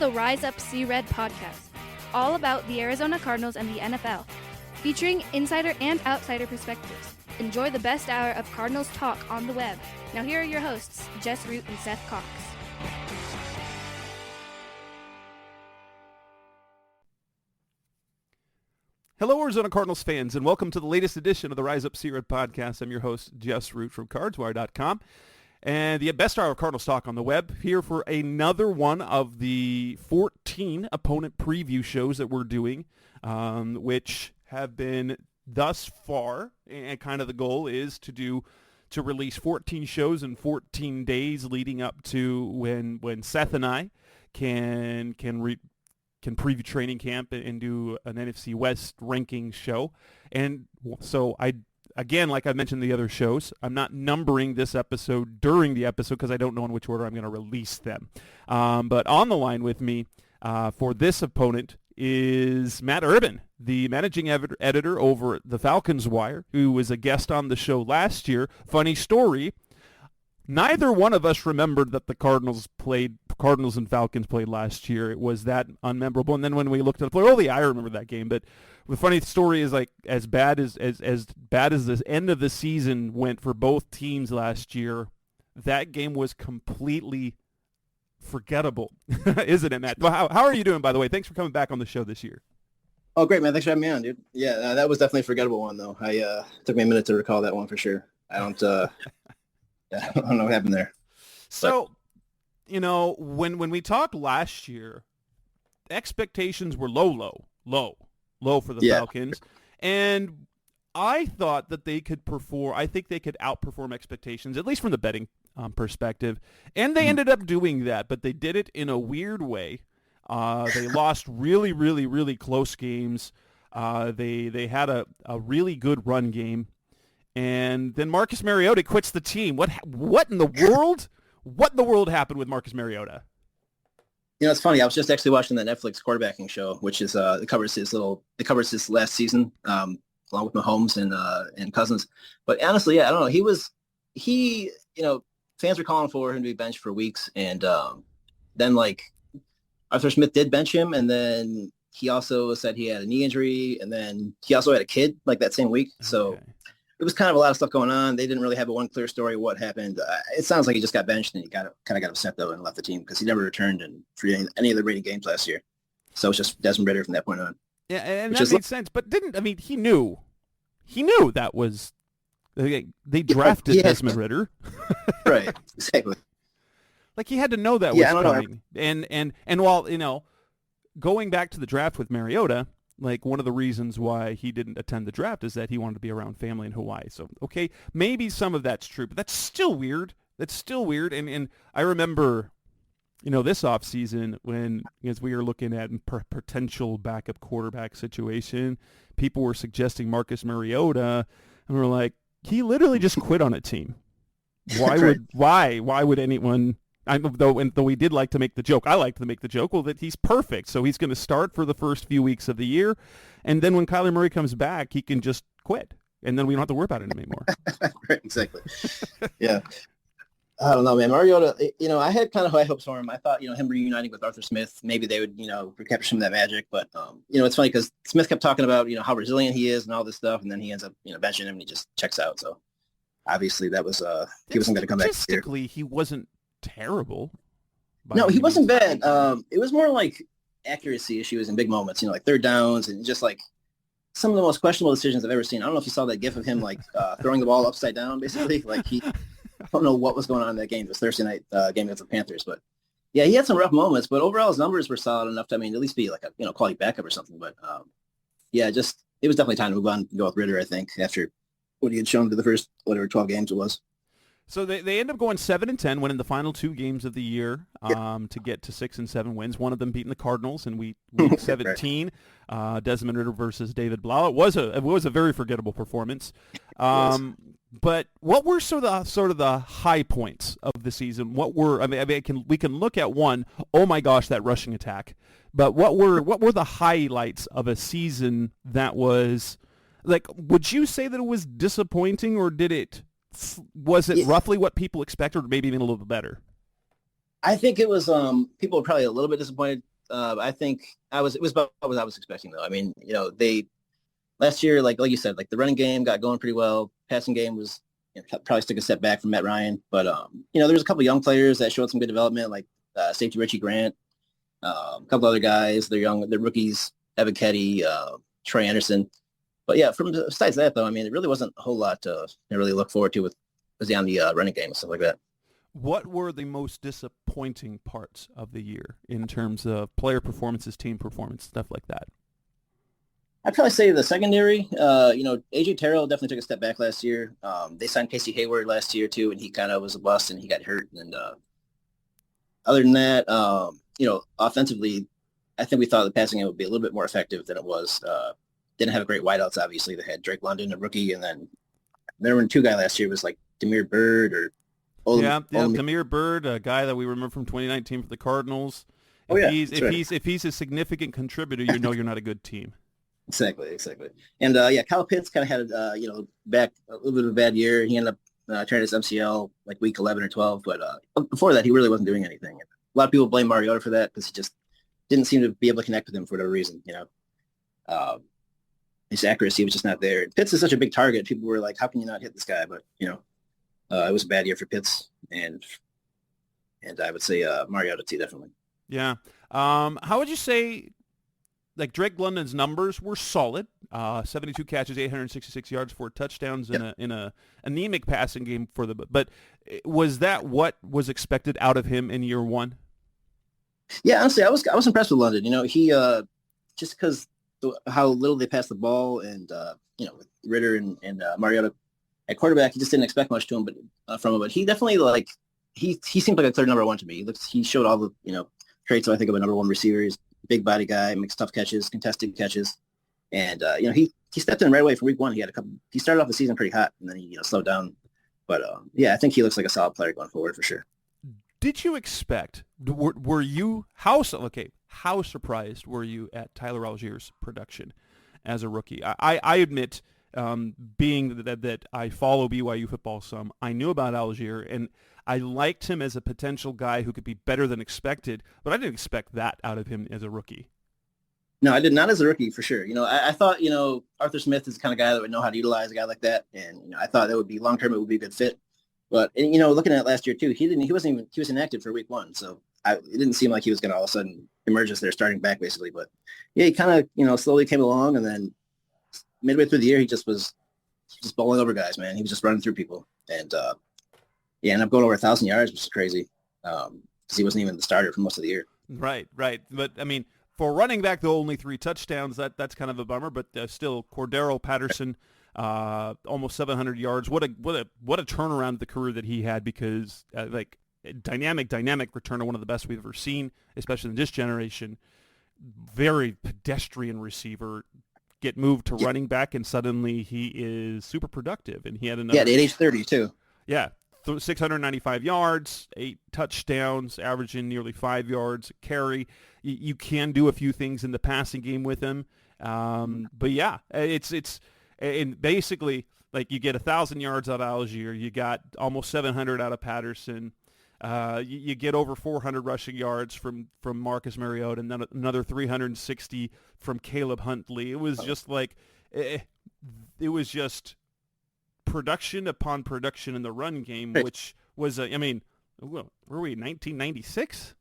the Rise Up See Red podcast, all about the Arizona Cardinals and the NFL, featuring insider and outsider perspectives. Enjoy the best hour of Cardinals talk on the web. Now here are your hosts, Jess Root and Seth Cox. Hello, Arizona Cardinals fans, and welcome to the latest edition of the Rise Up See Red podcast. I'm your host, Jess Root from CardsWire.com. And the best hour of Cardinals talk on the web, here for another one of the 14 opponent preview shows that we're doing, which have been thus far, and kind of the goal is to release 14 shows in 14 days leading up to when Seth and I can preview training camp and do an NFC West rankings show. And so Again, like I mentioned in the other shows, I'm not numbering this episode during the episode because I don't know in which order I'm going to release them. But on the line with me for this opponent is Matt Urben, the managing editor over at the Falcons Wire, who was a guest on the show last year. Funny story, neither one of us remembered that the Cardinals and Falcons played last year. It was that unmemorable. And then when we looked at the play, oh yeah, I remember that game. But the funny story is, like, as bad as the end of the season went for both teams last year, that game was completely forgettable, isn't it, Matt? Well, how are you doing, by the way? Thanks for coming back on the show this year. Oh, great, man. Thanks for having me on, dude. Yeah, that was definitely a forgettable one, though. Took me a minute to recall that one for sure. I don't know what happened there. So, when we talked last year, expectations were low for the Falcons. And I thought that they could perform. I think they could outperform expectations, at least from the betting perspective. And they ended up doing that, but they did it in a weird way. They lost really, really, really close games. They had a really good run game. And then Marcus Mariota quits the team. What in the world? What in the world happened with Marcus Mariota? It's funny. I was just actually watching the Netflix quarterbacking show, which is it covers his last season, along with Mahomes and Cousins. But honestly, I don't know. Fans were calling for him to be benched for weeks, and then Arthur Smith did bench him, and then he also said he had a knee injury, and then he also had a kid that same week. So it was kind of a lot of stuff going on. They didn't really have one clear story of what happened. It sounds like he just got benched and he kind of got upset though and left the team because he never returned for any of the rating games last year. So it's just Desmond Ridder from that point on. Yeah, and that made sense. But he knew that was they drafted Desmond Ridder. Right, exactly. He had to know that was coming. And while going back to the draft with Mariota, one of the reasons why he didn't attend the draft is that he wanted to be around family in Hawaii. So, okay, maybe some of that's true, but that's still weird. And I remember, this offseason when, as we were looking at potential backup quarterback situation, people were suggesting Marcus Mariota, and we're like, he literally just quit on a team. Why would anyone... Though we did like to make the joke, I like to make the joke, that he's perfect. So he's going to start for the first few weeks of the year, and then when Kyler Murray comes back, he can just quit, and then we don't have to worry about it anymore. Right, exactly. Yeah. I don't know, man. Mariota, I had kind of high hopes for him. I thought, him reuniting with Arthur Smith, maybe they would, recapture some of that magic. But, it's funny because Smith kept talking about, how resilient he is and all this stuff, and then he ends up, benching him and he just checks out. So obviously that was he wasn't going to come back. Statistically, he wasn't terrible. No, he wasn't bad. It was more accuracy issues in big moments, third downs and just some of the most questionable decisions I've ever seen. I don't know if you saw that gif of him throwing the ball upside down, basically. I don't know what was going on in that game. It was Thursday night game against the Panthers, but yeah, he had some rough moments. But overall, his numbers were solid enough to, at least be a quality backup or something. But it was definitely time to move on and go with Ridder. I think after what he had shown to the first 12 games it was. So they end up going 7-10, winning the final two games of the year to get to 6 and 7 wins. One of them beating the Cardinals in week 17. Right. Desmond Ridder versus David Blau. It was a very forgettable performance. But what were sort of the high points of the season? What were we can look at one. Oh my gosh, that rushing attack! But what were the highlights of a season that was Would you say that it was disappointing, or was it roughly what people expected, or maybe even a little bit better? I think it was. People were probably a little bit disappointed I think it was about what I was expecting though. I mean, they last year, like you said, like the running game got going pretty well. Passing game was probably took a step back from Matt Ryan, but there was a couple young players that showed some good development, like safety Richie Grant, a couple other guys. They're rookies, Evan Ketty, Trey Anderson. But yeah, besides that though, I mean, it really wasn't a whole lot to really look forward to with on the running game and stuff like that. What were the most disappointing parts of the year in terms of player performances, team performance, stuff like that? I'd probably say the secondary. AJ Terrell definitely took a step back last year. They signed Casey Hayward last year too, and he kind of was a bust and he got hurt. And other than that, offensively, I think we thought the passing game would be a little bit more effective than it was. Didn't have great wideouts, obviously. They had Drake London, a rookie, and then there were two guy last year was like Demir Bird or Demir Bird, a guy that we remember from 2019 for the Cardinals. If he's a significant contributor, you're not a good team. Exactly. And Kyle Pitts kind of had back a little bit of a bad year. He ended up tearing his MCL like week 11 or 12, but before that he really wasn't doing anything. A lot of people blame Mariota for that because he just didn't seem to be able to connect with him for whatever reason. His accuracy was just not there. And Pitts is such a big target. People were like, how can you not hit this guy? But it was a bad year for Pitts, and I would say Mariota too, definitely. Yeah. How would you say, like, Drake London's numbers were solid, 72 catches, 866 yards, 4 touchdowns in a anemic passing game for the. But was that what was expected out of him in year one? Yeah, honestly, I was impressed with London. He just because how little they passed the ball, and with Ritter and Mariota at quarterback, he just didn't expect much to him, from him. But he definitely he seemed like a clear number one to me. He showed all the traits I think of a number one receiver. He's big body guy, makes tough catches, contested catches, and he stepped in right away from week one. He started off the season pretty hot, and then he slowed down. But I think he looks like a solid player going forward for sure. Did you expect? Were you how surprised were you at Tyler Allgeier's production as a rookie? I admit, being that I follow BYU football some, I knew about Allgeier and I liked him as a potential guy who could be better than expected, but I didn't expect that out of him as a rookie. No, I did not as a rookie for sure. I thought, Arthur Smith is the kind of guy that would know how to utilize a guy like that. And, I thought that would be long-term, it would be a good fit. But, looking at last year too, he was inactive for week one. So it didn't seem like he was going to all of a sudden emerge as their starting back basically. But yeah, he kind of, slowly came along, and then midway through the year, he was just bowling over guys, man. He was just running through people. And, ended up going over 1,000 yards, which is crazy because he wasn't even the starter for most of the year. Right. But, I mean, for running back, though, only 3 touchdowns, that's kind of a bummer. But still, Cordero Patterson, almost 700 yards. What a turnaround of the career that he had, because dynamic returner, one of the best we've ever seen, especially in this generation. Very pedestrian receiver. Get moved to running back, and suddenly he is super productive. And he had another. Yeah, at age 30 too. Yeah, 695 yards, 8 touchdowns, averaging nearly 5 yards a carry. You can do a few things in the passing game with him, but yeah, it's and basically like you get 1,000 yards out of Allgeier, you got almost 700 out of Patterson. You get over 400 rushing yards from Marcus Mariota, and then another 360 from Caleb Huntley. It was just it was just production upon production in the run game, which was, were we 1996?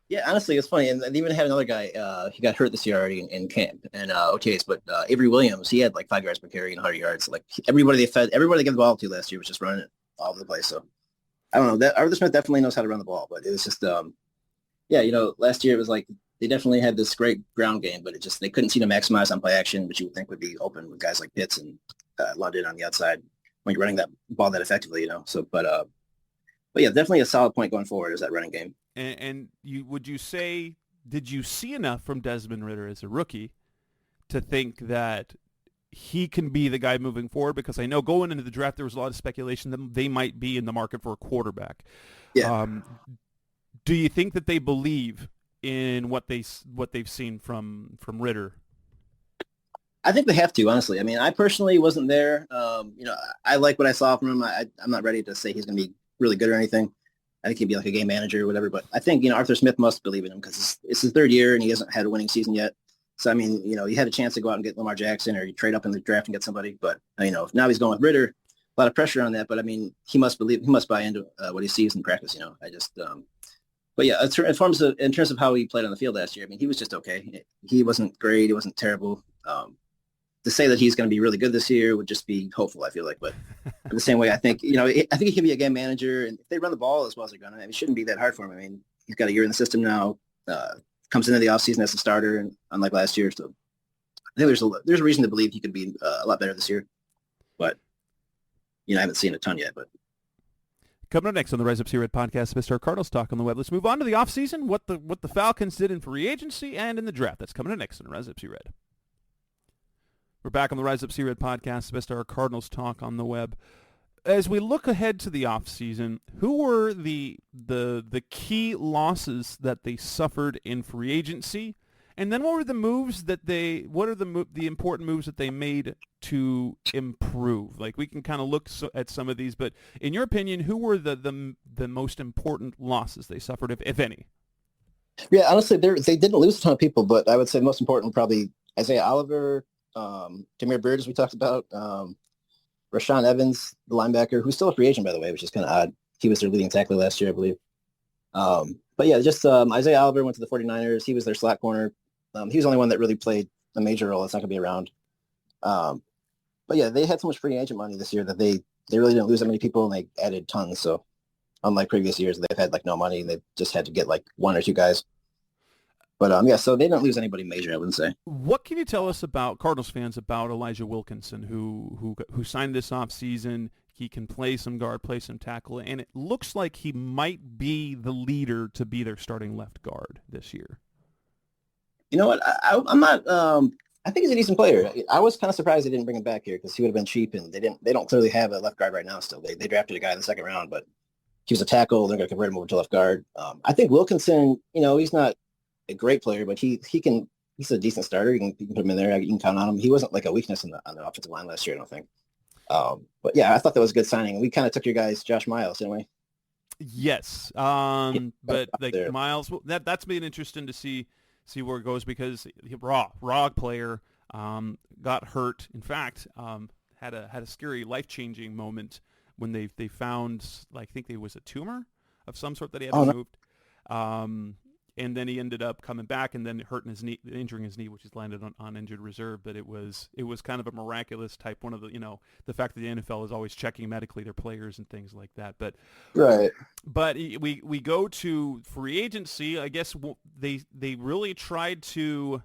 Yeah, honestly, it's funny. And they even had another guy, he got hurt this year already in camp and OTAs, but Avery Williams, he had like 5 yards per carry and 100 yards. Like everybody they gave the ball to last year was just running it all over the place. So I don't know. That Arthur Smith definitely knows how to run the ball, but it was just, last year it was like they definitely had this great ground game, but they couldn't seem to maximize on play action, which you would think would be open with guys like Pitts and London on the outside when you're running that ball that effectively, So, but yeah, definitely a solid point going forward is that running game. And did you see enough from Desmond Ritter as a rookie to think that he can be the guy moving forward? Because I know going into the draft, there was a lot of speculation that they might be in the market for a quarterback. Yeah. Do you think that they believe in what they've seen from Ritter? I think they have to, honestly. I mean, I personally wasn't there. I like what I saw from him. I'm not ready to say he's going to be really good or anything. I think he'd be like a game manager or whatever. But I think, Arthur Smith must believe in him because it's his third year and he hasn't had a winning season yet. So, I mean, you had a chance to go out and get Lamar Jackson or you trade up in the draft and get somebody. But, now he's going with Ritter. A lot of pressure on that. But, I mean, he must buy into what he sees in practice, I just but, yeah, in terms of how he played on the field last year, I mean, he was just okay. He wasn't great. He wasn't terrible. To say that he's going to be really good this year would just be hopeful, I feel like. But in the same way, I think he can be a game manager. And if they run the ball as well as they're going to, it shouldn't be that hard for him. I mean, he's got a year in the system now, comes into the offseason as a starter, and unlike last year. So I think there's a reason to believe he could be a lot better this year. But, I haven't seen a ton yet. But coming up next on the Rise Up See Red podcast, Mr. Cardinals Talk on the Web. Let's move on to the offseason, what the Falcons did in free agency and in the draft. That's coming up next on Rise Up See Red. We're back on the Rise Up See Red podcast, Mr. Cardinals Talk on the Web. As we look ahead to the offseason, who were the key losses that they suffered in free agency? And then what are the important moves that they made to improve? Like, we can kind of look at some of these, but in your opinion, who were the most important losses they suffered, if any? Yeah, honestly, they didn't lose a ton of people, but I would say most important probably Isaiah Oliver, Jameer Beard, as we talked about, Rashaan Evans, the linebacker, who's still a free agent, by the way, which is kind of odd. He was their leading tackler last year, I believe. But yeah, just Isaiah Oliver went to the 49ers. He was their slot corner. He was the only one that really played a major role. That's not going to be around. But yeah, they had so much free agent money this year that they really didn't lose that many people, and they added tons. So unlike previous years, they've had no money, and they just had to get one or two guys. But yeah, so they didn't lose anybody major, I wouldn't say. What can you tell us about Cardinals fans about Elijah Wilkinson, who signed this offseason? He can play some guard, play some tackle, and it looks like he might be the leader to be their starting left guard this year. You know what? I'm not. I think he's a decent player. I was kind of surprised they didn't bring him back here because he would have been cheap, and they don't clearly have a left guard right now. Still, they drafted a guy in the second round, but he was a tackle. They're going to convert him over to left guard. I think Wilkinson, he's not a great player, but he's a decent starter. You can put him in there. You can count on him. He wasn't a weakness on the offensive line last year, I don't think. But yeah, I thought that was a good signing. We kind of took your guys, Josh Miles, didn't we? Yes. But Miles, that's been interesting to see where it goes because raw player, got hurt. In fact, had a scary life-changing moment when they found, I think it was a tumor of some sort that he had removed. And then he ended up coming back and then injuring his knee, which has landed on injured reserve. But it was kind of a miraculous type. One of the fact that the NFL is always checking medically their players and things like that. But right. But we go to free agency. I guess they really tried to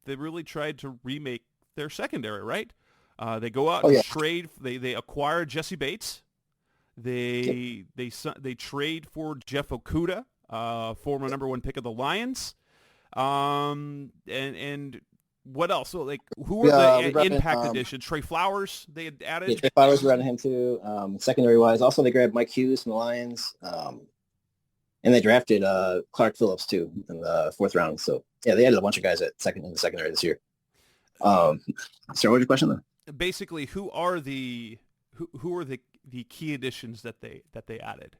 remake their secondary, right? They go out and trade. They acquire Jesse Bates. They trade for Jeff Okudah. Former number one pick of the Lions, and what else? So who were the impact additions? Trey Flowers they had added. Yeah, Trey Flowers were adding him too. Secondary wise, also they grabbed Mike Hughes from the Lions, and they drafted Clark Phillips too in the fourth round. So yeah, they added a bunch of guys in the secondary this year. So what was your question though? Basically, who are the key additions that they added?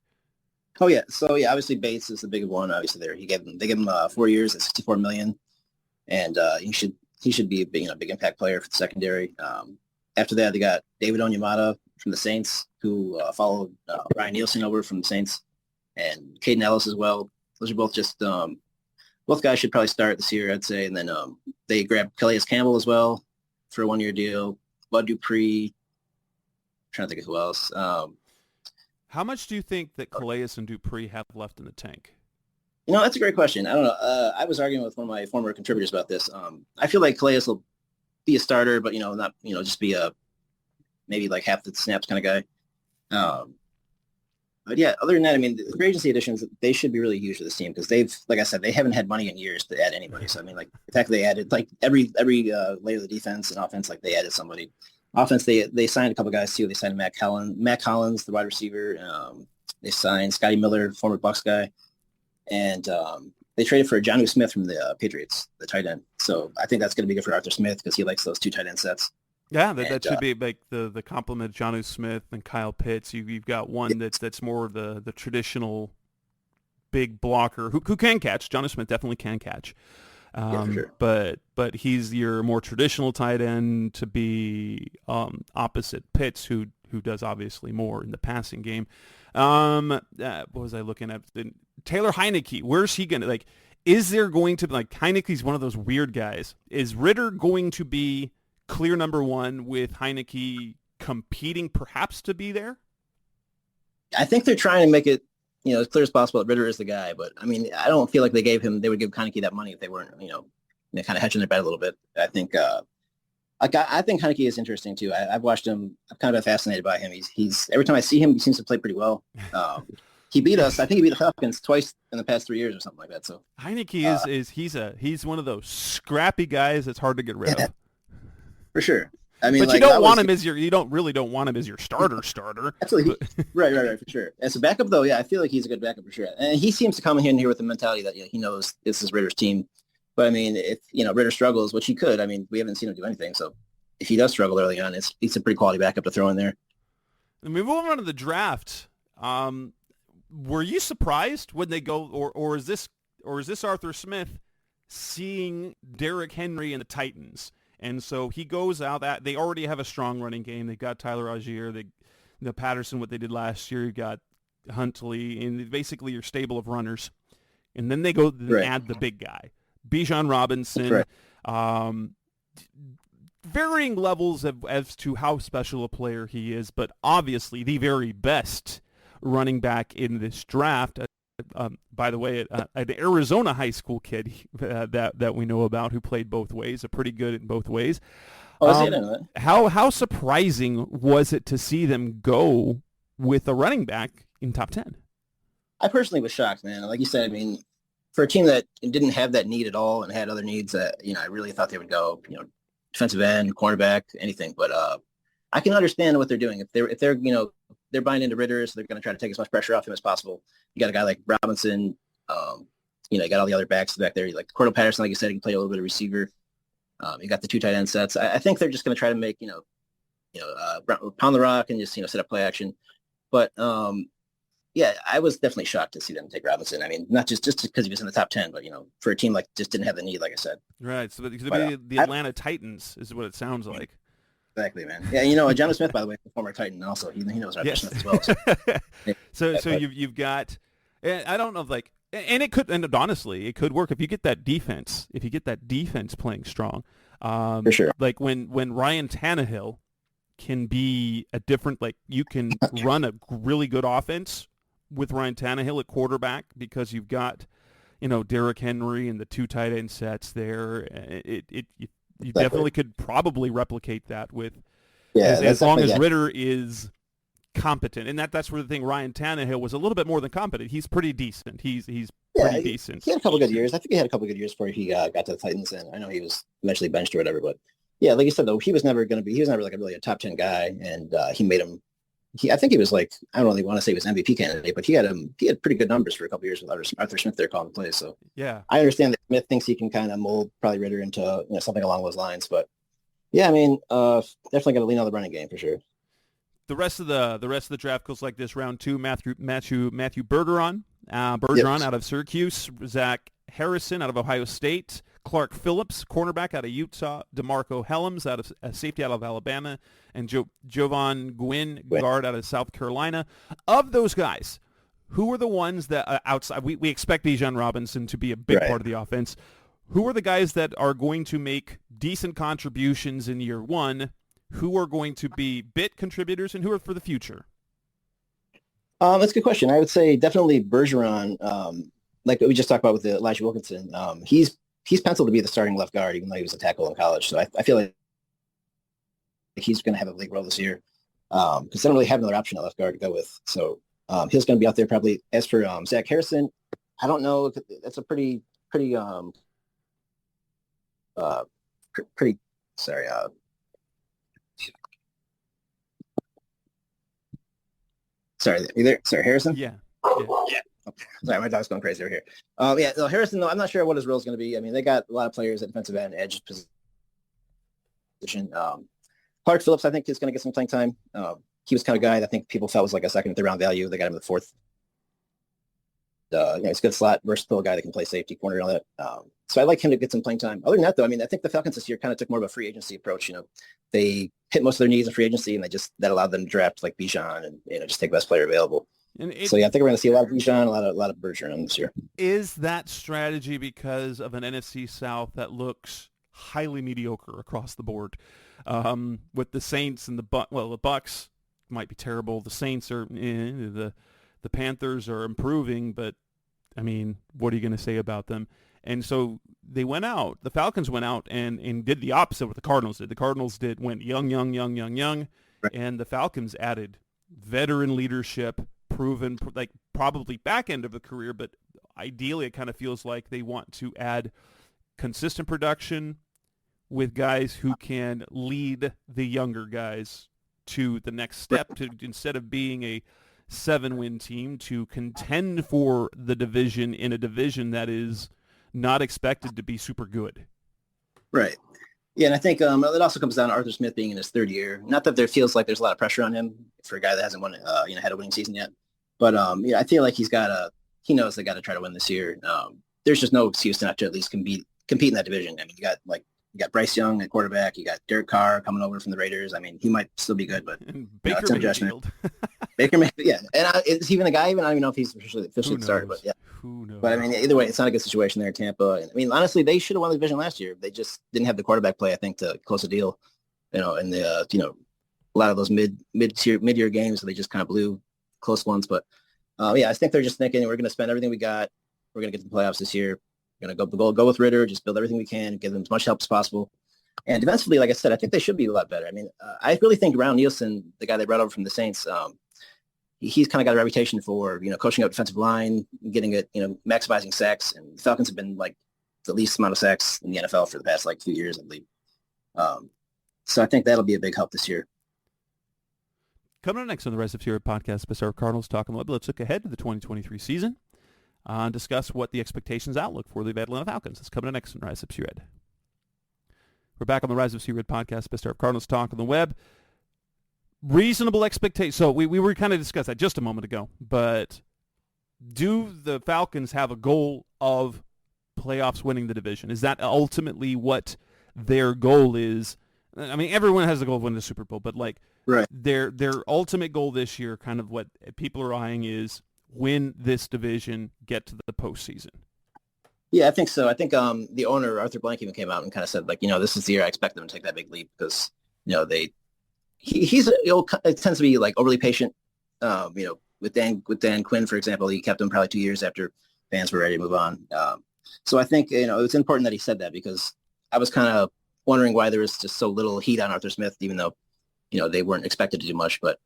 Oh yeah, so yeah, obviously Bates is the big one. Obviously, they gave him 4 years at $64 million, and he should be a big impact player for the secondary. After that, they got David Onyemata from the Saints, who followed Ryan Nielsen over from the Saints, and Caden Ellis as well. Those are both just both guys should probably start this year, I'd say. And then they grabbed Calais Campbell as well for a 1-year deal. Bud Dupree. I'm trying to think of who else. How much do you think that Calais and Dupree have left in the tank? That's a great question. I don't know. I was arguing with one of my former contributors about this. I feel like Calais will be a starter, but, not, just be maybe half the snaps kind of guy. But yeah, other than that, I mean, the free agency additions, they should be really huge for this team because they've, like I said, they haven't had money in years to add anybody. So, I mean, the fact that they added every layer of the defense and offense, they added somebody. Offense, they signed a couple guys too. They signed Matt Collins, the wide receiver. They signed Scotty Miller, former Bucs guy, and they traded for Jonnu Smith from the Patriots, the tight end. So I think that's going to be good for Arthur Smith because he likes those two tight end sets. Yeah, that should be the complement of Jonnu Smith and Kyle Pitts. You've got one that's more of the traditional big blocker who can catch. Jonnu Smith definitely can catch. For sure. But he's your more traditional tight end to be opposite Pitts, who does obviously more in the passing game. What was I looking at? Taylor Heineke. Where's he gonna like? Is there going to be like Heineke's one of those weird guys? Is Ritter going to be clear number one with Heineke competing perhaps to be there? I think they're trying to make it, as clear as possible that Ritter is the guy. But I mean, I don't feel like they would give Heineke that money if they weren't, kind of hedging their bet a little bit. I think, I think Heineke is interesting too. I've watched him. I've kind of been fascinated by him. He's every time I see him, he seems to play pretty well. He beat us. I think he beat the Falcons twice in the past 3 years or something like that. So Heineke he's one of those scrappy guys that's hard to get rid of. For sure. I mean, but you don't want him as you don't want him as your starter. Absolutely. Right, for sure. As a backup though, yeah, I feel like he's a good backup for sure. And he seems to come in here with the mentality that he knows this is Ritter's team. But I mean, if Ritter struggles, which he could, I mean, we haven't seen him do anything. So if he does struggle early on, it's a pretty quality backup to throw in there. And we move on to the draft. Were you surprised when they go, or is this Arthur Smith seeing Derrick Henry and the Titans? And so he goes out. That they already have a strong running game. They've got Tyler Algier, Patterson, what they did last year. You got Huntley, and basically your stable of runners. And then they go add the big guy, Bijan Robinson. Right. Varying levels as to how special a player he is, but obviously the very best running back in this draft. By the way, an Arizona high school kid that we know about who played both ways, pretty good in both ways. How surprising was it to see them go with a running back in top 10? I personally was shocked, man. Like you said, I mean, for a team that didn't have that need at all and had other needs, I really thought they would go, defensive end, cornerback, anything. But I can understand what they're doing. If they're they're buying into Ritter, so they're going to try to take as much pressure off him as possible. You got a guy like Robinson. You got all the other backs back there. Like Cordell Patterson, like you said, he can play a little bit of receiver. You got the two tight end sets. I think they're just going to try to make pound the rock and just set up play action. But yeah, I was definitely shocked to see them take Robinson. I mean, not just because he was in the top 10, but for a team like just didn't have the need, like I said. Right. So it could be the Atlanta Titans is what it sounds like. Exactly, man. Yeah, Jonnu Smith, by the way, the former Titan, also he knows Arthur Smith as well. So you've got, I don't know, like, and it could, and honestly, it could work if you get that defense. If you get that defense playing strong, for sure. Like when Ryan Tannehill can be a different, like you can run a really good offense with Ryan Tannehill at quarterback because you've got, Derrick Henry and the two tight end sets there. You definitely could probably replicate that with as long as Ritter is competent. And that's where the thing, Ryan Tannehill was a little bit more than competent. He's pretty decent. He's pretty decent. He had a couple good years. I think he had a couple good years before he got to the Titans, and I know he was eventually benched or whatever. But yeah, like you said, though, he was never like a top 10 guy, and he made him. I think he was like, I don't really want to say he was MVP candidate, but he had pretty good numbers for a couple of years with Arthur Smith there calling plays. So yeah, I understand that Smith thinks he can kind of mold probably Ritter into something along those lines. But yeah, I mean, definitely got to lean on the running game for sure. The rest of the draft goes like this: round 2, Matthew Bergeron out of Syracuse, Zach Harrison out of Ohio State, Clark Phillips, cornerback out of Utah, DeMarco Helms out of safety out of Alabama, and Jovan Gwynn, guard out of South Carolina. Of those guys, who are the ones that outside? We expect Bijan Robinson to be a big part of the offense. Who are the guys that are going to make decent contributions in year one? Who are going to be bit contributors, and who are for the future? That's a good question. I would say definitely Bergeron. Like we just talked about with Elijah Wilkinson, he's penciled to be the starting left guard, even though he was a tackle in college. So I feel like he's going to have a big role this year because they don't really have another option at left guard to go with. So he's going to be out there probably. As for Zach Harrison, I don't know. That's a pretty. Sorry. Sorry, you there? Sorry, Harrison? Yeah. Okay. Sorry, my dog's going crazy over here. So Harrison, though, I'm not sure what his role is going to be. I mean, they got a lot of players at defensive end, edge position. Clark Phillips, I think, is going to get some playing time. He was kind of a guy that I think people felt was like a second or third round value. They got him in the fourth. He's a good slot, versatile guy that can play safety, corner, and all that. So I'd like him to get some playing time. Other than that, though, I mean, I think the Falcons this year kind of took more of a free agency approach. They hit most of their needs in free agency, and that allowed them to draft like Bijan and just take the best player available. So yeah, I think we're going to see a lot of Bijan, a lot of Bergeron this year. Is that strategy because of an NFC South that looks highly mediocre across the board, with the Saints and the Bucs might be terrible. The Saints are the Panthers are improving, but I mean, what are you going to say about them? And so the Falcons went out and did the opposite of what the Cardinals did. The Cardinals went young, right. And the Falcons added veteran leadership, proven, like probably back end of the career, but ideally it kind of feels like they want to add consistent production with guys who can lead the younger guys to the next step, to instead of being a 7-win team, to contend for the division in a division that is not expected to be super good. Right. Yeah, and I think it also comes down to Arthur Smith being in his third year. Not that there feels like there's a lot of pressure on him for a guy that hasn't had a winning season yet. But I feel like he knows they got to try to win this year. There's just no excuse not to at least compete in that division. I mean, you got Bryce Young at quarterback. You got Derek Carr coming over from the Raiders. I mean, he might still be good, but Baker Mayfield. Baker Mayfield, yeah. And is he even a guy? I don't even know if he's officially started, but yeah. Who knows? But I mean, either way, it's not a good situation there in Tampa. And I mean, honestly, they should have won the division last year. They just didn't have the quarterback play, I think, to close the deal. And a lot of those mid-year games, they just kind of blew close ones. But I think they're just thinking we're going to spend everything we got. We're going to get to the playoffs this year. We're going to go with Ritter, just build everything we can, give them as much help as possible. And defensively, like I said, I think they should be a lot better. I mean, I really think Ron Nielsen, the guy they brought over from the Saints, he's kind of got a reputation for, coaching up defensive line, getting it, maximizing sacks. And the Falcons have been like the least amount of sacks in the NFL for the past few years, I believe. So I think that'll be a big help this year. Coming up next on the Rise Up Series podcast, Arizona Cardinals talking a little bit. Let's look ahead to the 2023 season and discuss what the expectations outlook for the Atlanta Falcons. That's coming up next on Rise Up Series. We're back on the Rise of C-Red podcast, Best of Cardinals Talk on the web. Reasonable expectations. So we were kind of discussing that just a moment ago, but do the Falcons have a goal of playoffs, winning the division? Is that ultimately what their goal is? I mean, everyone has the goal of winning the Super Bowl, but right. their ultimate goal this year, kind of what people are eyeing, is win this division, get to the postseason. Yeah, I think so. I think the owner, Arthur Blank, even came out and kind of said, this is the year I expect them to take that big leap because, it tends to be overly patient. With Dan Quinn, for example, he kept him probably 2 years after fans were ready to move on. So I think, it's important that he said that because I was kind of wondering why there was just so little heat on Arthur Smith, even though, they weren't expected to do much. But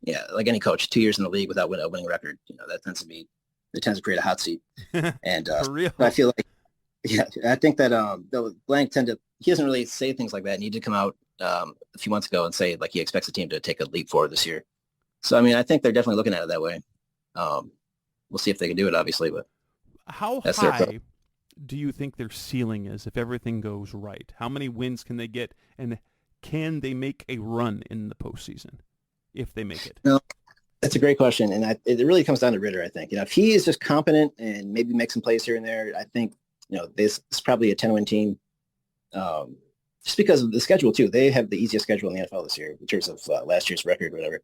yeah, like any coach, 2 years in the league without a winning record, that tends to create a hot seat. And For real? I feel like, I think that Blank he doesn't really say things like that. And he did come out a few months ago and say he expects the team to take a leap forward this year. So, I mean, I think they're definitely looking at it that way. We'll see if they can do it, obviously. But how high do you think their ceiling is if everything goes right? How many wins can they get, and can they make a run in the postseason if they make it? No. That's a great question, and it really comes down to Ritter, I think. If he is just competent and maybe make some plays here and there, I think, this is probably a 10-win team. Just because of the schedule, too. They have the easiest schedule in the NFL this year in terms of last year's record or whatever.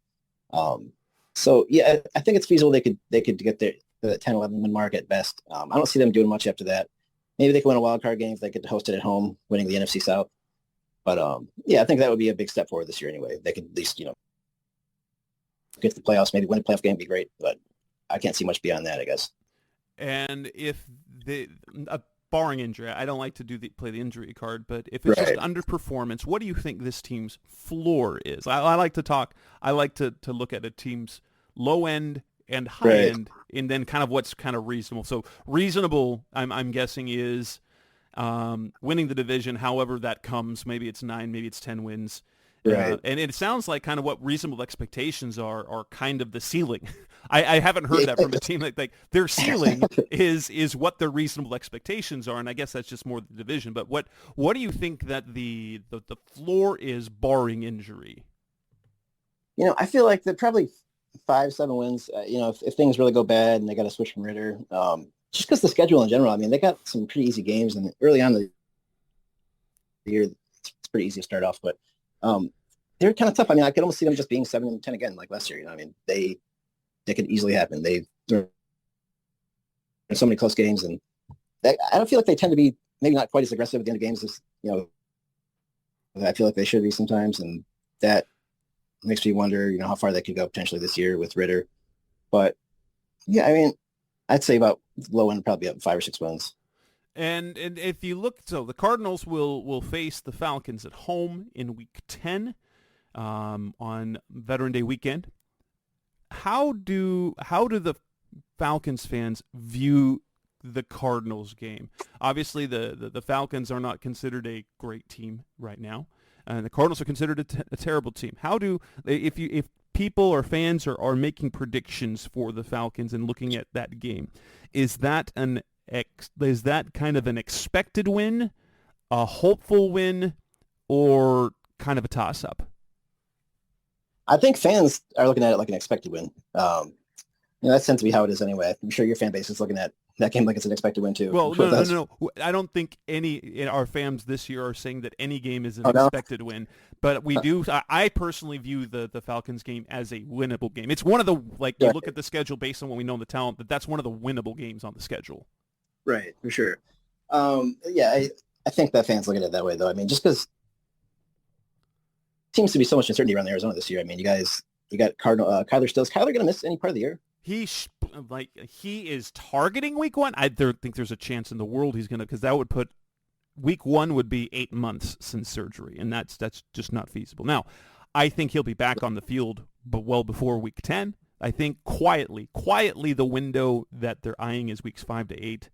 So, yeah, I think it's feasible they could get the 10-11-win mark at best. I don't see them doing much after that. Maybe they could win a wild card game if they could host it at home, winning the NFC South. But, I think that would be a big step forward this year anyway. They could at least, get to the playoffs, maybe win a playoff game would be great, but I can't see much beyond that, I guess. And if barring injury, I don't like to play the injury card, but if it's just underperformance, what do you think this team's floor is? I like to look at a team's low end and high end, and then kind of what's kind of reasonable. So reasonable, I'm guessing, is winning the division, however that comes. Maybe it's 9, maybe it's 10 wins. Right. And it sounds like kind of what reasonable expectations are kind of the ceiling. I haven't heard that from a team like their ceiling is what their reasonable expectations are, and I guess that's just more the division. But what do you think that the floor is barring injury? I feel like they're probably 5-7 wins. If things really go bad and they got to switch from Ritter, just because the schedule in general, I mean, they got some pretty easy games, and early on the year, it's pretty easy to start off, but they're kind of tough. I mean, I could almost see them just being 7-10 again, like last year. I mean, they could easily happen. They're in so many close games, and I don't feel like they tend to be maybe not quite as aggressive at the end of games as I feel like they should be sometimes, and that makes me wonder, how far they could go potentially this year with Ritter. But yeah, I mean, I'd say about low end probably up 5 or 6 wins. And if you look, so the Cardinals will face the Falcons at home in Week 10 on Veteran Day weekend. How do the Falcons fans view the Cardinals game? Obviously, the Falcons are not considered a great team right now, and the Cardinals are considered a terrible team. How do if people or fans are making predictions for the Falcons and looking at that game, is that kind of an expected win, a hopeful win, or kind of a toss-up? I think fans are looking at it like an expected win. That tends to be how it is anyway. I'm sure your fan base is looking at that game like it's an expected win too. Well, no. I don't think our fans this year are saying that any game is an expected win, but we do. I personally view the Falcons game as a winnable game. It's one of the, you look at the schedule based on what we know in the talent, that's one of the winnable games on the schedule. Right, for sure. I think that fans look at it that way, though. I mean, just because seems to be so much uncertainty around Arizona this year. I mean, you got Kyler Stills. Is Kyler going to miss any part of the year? He is targeting Week 1. I don't think there's a chance in the world he's going to, because that would put Week 1 would be 8 months since surgery, and that's just not feasible. Now, I think he'll be back on the field, but well before Week 10. I think quietly, the window that they're eyeing is Weeks 5 to 8.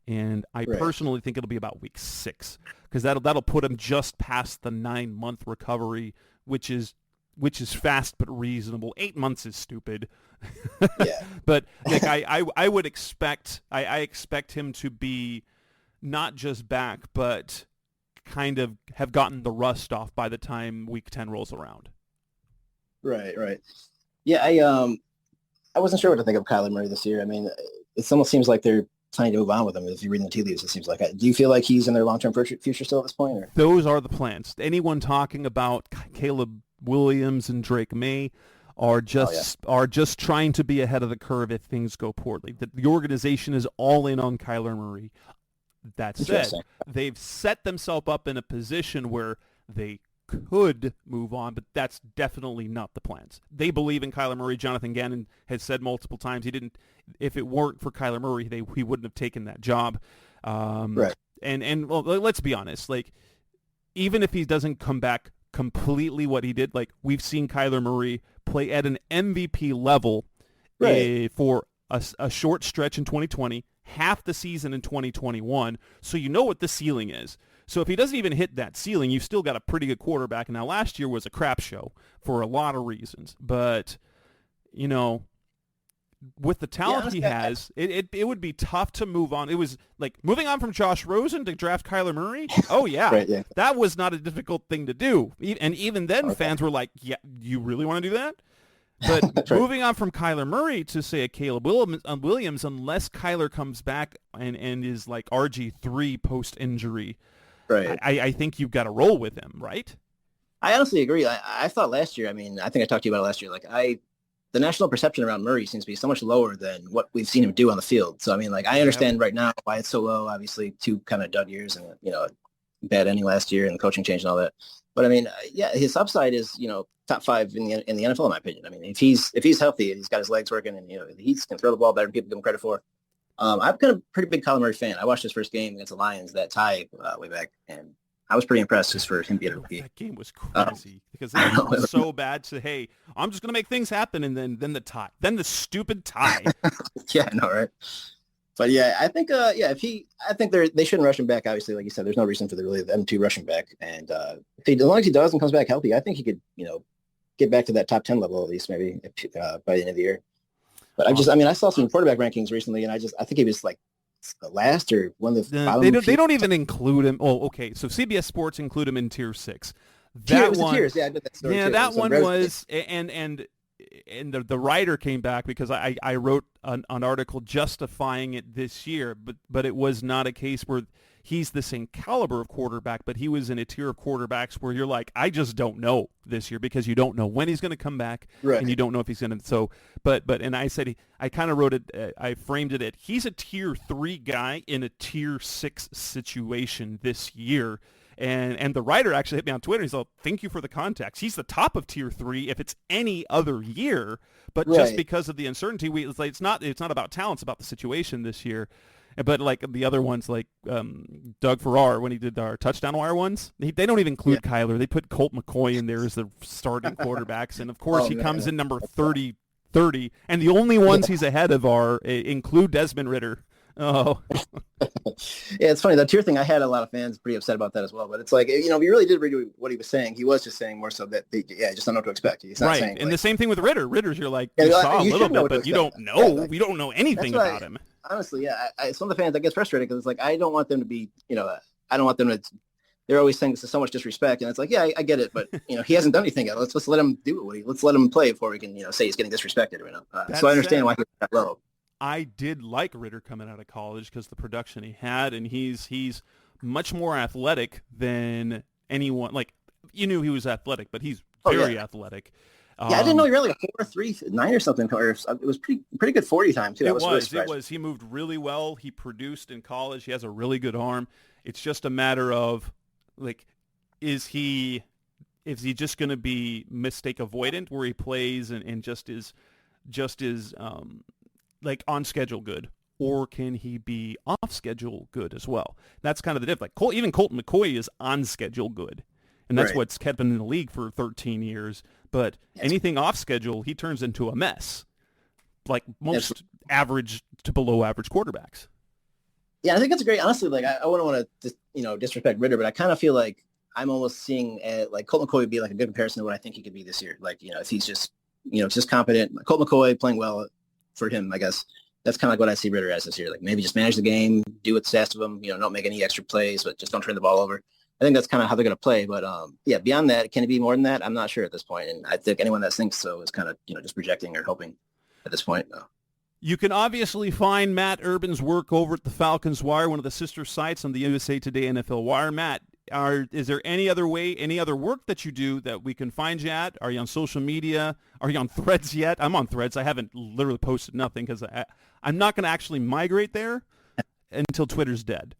And I personally think it'll be about Week 6, because that'll put him just past the 9-month recovery, which is fast but reasonable. 8 months is stupid. Yeah. But I would expect I expect him to be not just back, but kind of have gotten the rust off by the time Week 10 rolls around. Right. Yeah, I wasn't sure what to think of Kyler Murray this year. I mean, it almost seems like they're trying to move on with him. If you read the tea leaves, it seems like. Do you feel like he's in their long-term future still at this point? Or? Those are the plans. Anyone talking about Caleb Williams and Drake May are just trying to be ahead of the curve if things go poorly. The organization is all in on Kyler Murray. That said, they've set themselves up in a position where they could move on, but that's definitely not the plans. They believe in Kyler Murray. Jonathan Gannon has said multiple times if it weren't for Kyler Murray, he wouldn't have taken that job. Right. And well, let's be honest. Even if he doesn't come back completely what he did, we've seen Kyler Murray play at an MVP level for a short stretch in 2020, half the season in 2021. So you know what the ceiling is. So if he doesn't even hit that ceiling, you've still got a pretty good quarterback. Now, last year was a crap show for a lot of reasons. But, with the talent he has, it would be tough to move on. It was like moving on from Josh Rosen to draft Kyler Murray. Oh, yeah. That was not a difficult thing to do. And even then, fans were like, yeah, you really want to do that? But moving on from Kyler Murray to, say, a Caleb Williams, unless Kyler comes back and is like RG3 post-injury, I think you've got to roll with him, right? I honestly agree. I thought last year, I think I talked to you about it last year, the national perception around Murray seems to be so much lower than what we've seen him do on the field. So, I understand right now why it's so low, obviously 2 kind of dud years and, bad ending last year and the coaching change and all that. But, his upside is, top 5 in the NFL, in my opinion. If he's healthy and he's got his legs working and, he can throw the ball better than people give him credit for. I'm kind of a pretty big Kyler Murray fan. I watched his first game against the Lions, that tie way back, and I was pretty impressed just for him being a rookie. That game was crazy because it was so bad to, hey, I'm just going to make things happen, and then the tie. Then the stupid tie. Yeah, I know, right? But, yeah, I think, I think they shouldn't rush him back, obviously. Like you said, there's no reason for them to rush him back. And as long as he does and comes back healthy, I think he could, get back to that top 10 level at least maybe by the end of the year. But I saw some quarterback rankings recently, and I think he was like the last or one of the bottom. They don't even include him. Oh, okay. So CBS Sports include him in Tier 6. Tiers, yeah, I did that story too. That one was, and and the writer came back because I wrote an article justifying it this year, but it was not a case where he's the same caliber of quarterback, but he was in a tier of quarterbacks where you're like, I just don't know this year because you don't know when he's going to come back, right, and you don't know if he's going to. So, but and I said I kind of wrote it. I framed it at he's a tier 3 guy in a tier 6 situation this year. And the writer actually hit me on Twitter. He's like, thank you for the context. He's the top of tier 3 if it's any other year, but right, just because of the uncertainty, it's not about talent, it's about the situation this year. But like the other ones, like Doug Farrar, when he did our touchdown wire ones, they don't even include Kyler. They put Colt McCoy in there as the starting quarterbers. And of course, he comes in number 30, and the only ones he's ahead of include Desmond Ridder. Oh, yeah, it's funny. The tier thing, I had a lot of fans pretty upset about that as well. But it's like, you know, if you really did read what he was saying, he was just saying more so that, I just don't know what to expect. He's not right. saying, and the same thing with Ridder. Ridder's, you're like, you saw a little bit, but you don't know. Yeah, we don't know anything about him. Honestly, yeah. Some of the fans, I get frustrated because it's like, I don't want them to be, you know, I don't want them to, they're always saying this is so much disrespect. And it's like, yeah, I get it. But, you know, he hasn't done anything yet. Let's let him do it. Let's let him play before we can, you know, say he's getting disrespected. You know? So I understand why he's that low. I did like Ridder coming out of college because the production he had, and he's much more athletic than anyone. Like, you knew he was athletic, but he's very athletic. Yeah, I didn't know he ran like a 4.39 or something. Or it was pretty good 40 time too. It was. He moved really well. He produced in college. He has a really good arm. It's just a matter of like, is he just going to be mistake avoidant where he plays and just is like on schedule good, or can he be off schedule good as well? That's kind of the difference. Like even Colt McCoy is on schedule good, and that's what's kept him in the league for 13 years. But anything off schedule, he turns into a mess, like most average to below average quarterbacks. Yeah, I think that's great. Honestly, like I wouldn't want to disrespect Ridder, but I kind of feel like I'm almost seeing like Colt McCoy would be like a good comparison to what I think he could be this year. Like, you know, if he's just competent, Colt McCoy playing well for him, I guess that's kind of like what I see Ridder as this year. Like maybe just manage the game, do what's asked of him, you know, don't make any extra plays, but just don't turn the ball over. I think that's kind of how they're going to play. But yeah, beyond that, can it be more than that? I'm not sure at this point. And I think anyone that thinks so is kind of, you know, just projecting or hoping at this point. No. You can obviously find Matt Urben's work over at the Falcons Wire, one of the sister sites on the USA Today NFL Wire. Matt, is there any other work that you do that we can find you at? Are you on social media? Are you on Threads yet? I'm on Threads. I haven't literally posted nothing because I'm not going to actually migrate there until Twitter's dead.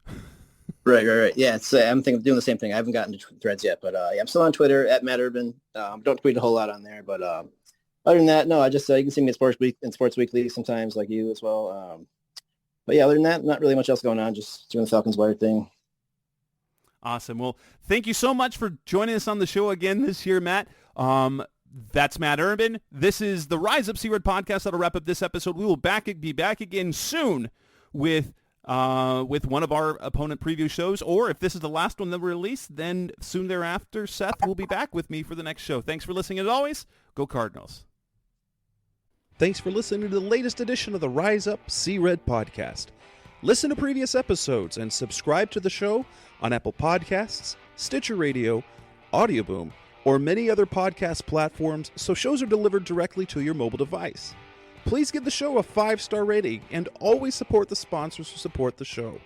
Right. Yeah, I'm thinking of doing the same thing. I haven't gotten to Threads yet, but yeah, I'm still on Twitter at Matt Urben. Don't tweet a whole lot on there, but other than that, no. I just you can see me at Sports Weekly sometimes, like you as well. But yeah, other than that, not really much else going on. Just doing the Falcons Wire thing. Awesome. Well, thank you so much for joining us on the show again this year, Matt. That's Matt Urben. This is the Rise Up C-Red podcast. That'll wrap up this episode. We will be back again soon with one of our opponent preview shows, or if this is the last one that we release, then soon thereafter, Seth will be back with me for the next show. Thanks for listening as always. Go Cardinals. Thanks for listening to the latest edition of the Rise Up C-Red podcast. Listen to previous episodes and subscribe to the show on Apple Podcasts, Stitcher Radio, Audioboom, or many other podcast platforms so shows are delivered directly to your mobile device. Please give the show a 5-star rating and always support the sponsors who support the show.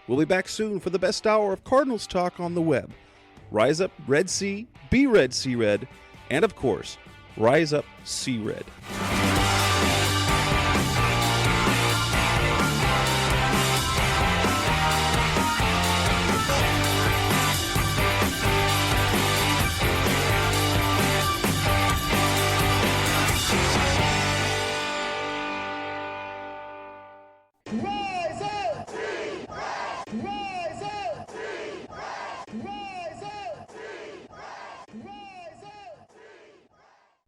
We'll be back soon for the best hour of Cardinals talk on the web. Rise Up Red Sea, be Red Sea Red, and of course, Rise Up Sea Red.